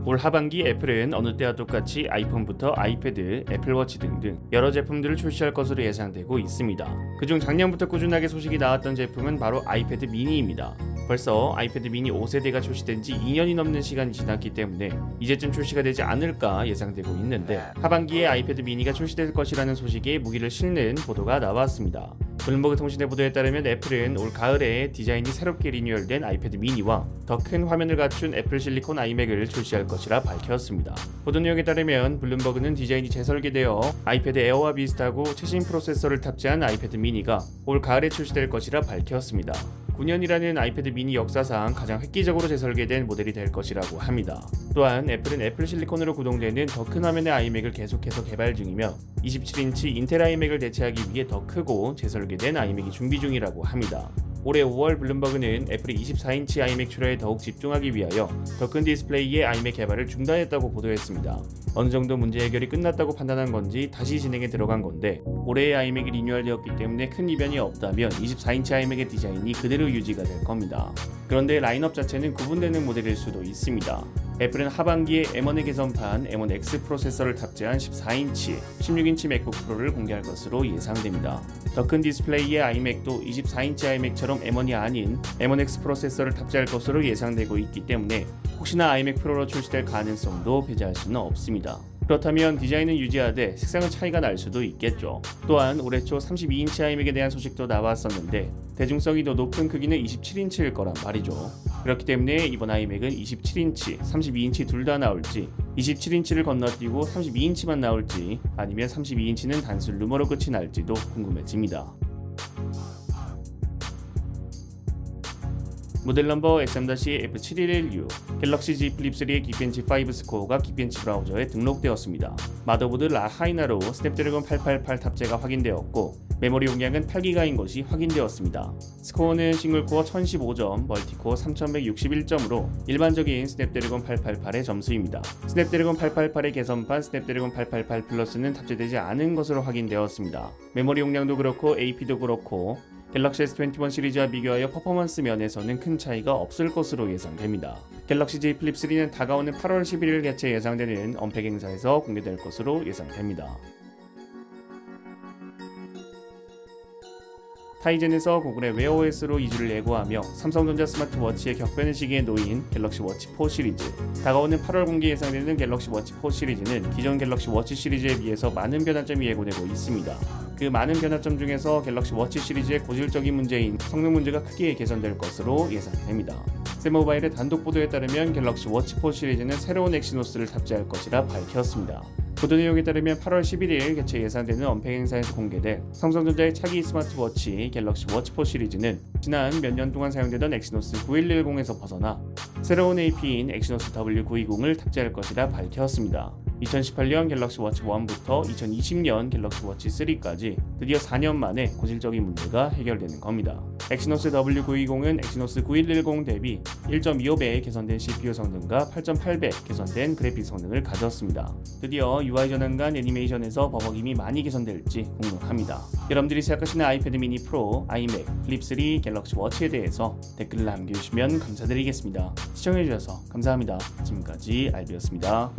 올 하반기 애플은 어느 때와 똑같이 아이폰부터 아이패드, 애플워치 등등 여러 제품들을 출시할 것으로 예상되고 있습니다. 그중 작년부터 꾸준하게 소식이 나왔던 제품은 바로 아이패드 미니입니다. 벌써 아이패드 미니 5세대가 출시된 지 2년이 넘는 시간이 지났기 때문에 이제쯤 출시가 되지 않을까 예상되고 있는데, 하반기에 아이패드 미니가 출시될 것이라는 소식에 무기를 실는 보도가 나왔습니다. 블룸버그 통신의 보도에 따르면 애플은 올 가을에 디자인이 새롭게 리뉴얼된 아이패드 미니와 더 큰 화면을 갖춘 애플 실리콘 아이맥을 출시할 것이라 밝혔습니다. 보도 내용에 따르면 블룸버그는 디자인이 재설계되어 아이패드 에어와 비슷하고 최신 프로세서를 탑재한 아이패드 미니가 올 가을에 출시될 것이라 밝혔습니다. 9년이라는 아이패드 미니 역사상 가장 획기적으로 재설계된 모델이 될 것이라고 합니다. 또한 애플은 애플 실리콘으로 구동되는 더 큰 화면의 아이맥을 계속해서 개발 중이며 27인치 인텔 아이맥을 대체하기 위해 더 크고 재설계된 아이맥이 준비 중이라고 합니다. 올해 5월 블룸버그는 애플이 24인치 아이맥 출하에 더욱 집중하기 위하여 더 큰 디스플레이의 아이맥 개발을 중단했다고 보도했습니다. 어느 정도 문제 해결이 끝났다고 판단한 건지 다시 진행에 들어간 건데, 올해의 아이맥이 리뉴얼되었기 때문에 큰 이변이 없다면 24인치 아이맥의 디자인이 그대로 유지가 될 겁니다. 그런데 라인업 자체는 구분되는 모델일 수도 있습니다. 애플은 하반기에 M1의 개선판 M1X 프로세서를 탑재한 14인치, 16인치 맥북 프로를 공개할 것으로 예상됩니다. 더 큰 디스플레이의 아이맥도 24인치 아이맥처럼 M1이 아닌 M1X 프로세서를 탑재할 것으로 예상되고 있기 때문에 혹시나 아이맥 프로로 출시될 가능성도 배제할 수는 없습니다. 그렇다면 디자인은 유지하되 색상은 차이가 날 수도 있겠죠. 또한 올해 초 32인치 아이맥에 대한 소식도 나왔었는데 대중성이 더 높은 크기는 27인치일 거란 말이죠. 그렇기 때문에 이번 아이맥은 27인치, 32인치 둘 다 나올지, 27인치를 건너뛰고 32인치만 나올지, 아니면 32인치는 단순 루머로 끝이 날지도 궁금해집니다. 모델 넘버 SM-F711U 갤럭시 Z 플립 3의 기펜치 5 스코어가 기펜치 브라우저에 등록되었습니다. 마더보드 라하이나로 스냅드래곤 888 탑재가 확인되었고 메모리 용량은 8기가인 것이 확인되었습니다. 스코어는 싱글코어 1015점, 멀티코어 3161점으로 일반적인 스냅드래곤 888의 점수입니다. 스냅드래곤 888의 개선판 스냅드래곤 888 플러스는 탑재되지 않은 것으로 확인되었습니다. 메모리 용량도 그렇고 AP도 그렇고 갤럭시 S21 시리즈와 비교하여 퍼포먼스 면에서는 큰 차이가 없을 것으로 예상됩니다. 갤럭시 Z 플립 3는 다가오는 8월 11일 개최 예상되는 언팩 행사에서 공개될 것으로 예상됩니다. 타이젠에서 구글의 웨어OS로 이주를 예고하며 삼성전자 스마트워치의 격변의 시기에 놓인 갤럭시 워치 4 시리즈. 다가오는 8월 공개 예상되는 갤럭시 워치 4 시리즈는 기존 갤럭시 워치 시리즈에 비해서 많은 변화점이 예고되고 있습니다. 그 많은 변화점 중에서 갤럭시 워치 시리즈의 고질적인 문제인 성능 문제가 크게 개선될 것으로 예상됩니다. 샘모바일의 단독 보도에 따르면 갤럭시 워치 4 시리즈는 새로운 엑시노스를 탑재할 것이라 밝혔습니다. 보도 내용에 따르면 8월 11일 개최 예상되는 언팩 행사에서 공개된 삼성전자의 차기 스마트워치 갤럭시 워치 4 시리즈는 지난 몇 년 동안 사용되던 엑시노스 9110에서 벗어나 새로운 AP인 엑시노스 W920을 탑재할 것이라 밝혔습니다. 2018년 갤럭시 워치 1부터 2020년 갤럭시 워치 3까지 드디어 4년 만에 고질적인 문제가 해결되는 겁니다. 엑시노스 W920은 엑시노스 9110 대비 1.25배 개선된 CPU 성능과 8.8배 개선된 그래픽 성능을 가졌습니다. 드디어 UI 전환과 애니메이션에서 버벅임이 많이 개선될지 궁금합니다. 여러분들이 생각하시는 아이패드 미니 프로, 아이맥, 플립 3, 갤럭시 워치에 대해서 댓글을 남겨주시면 감사드리겠습니다. 시청해주셔서 감사합니다. 지금까지 알비였습니다.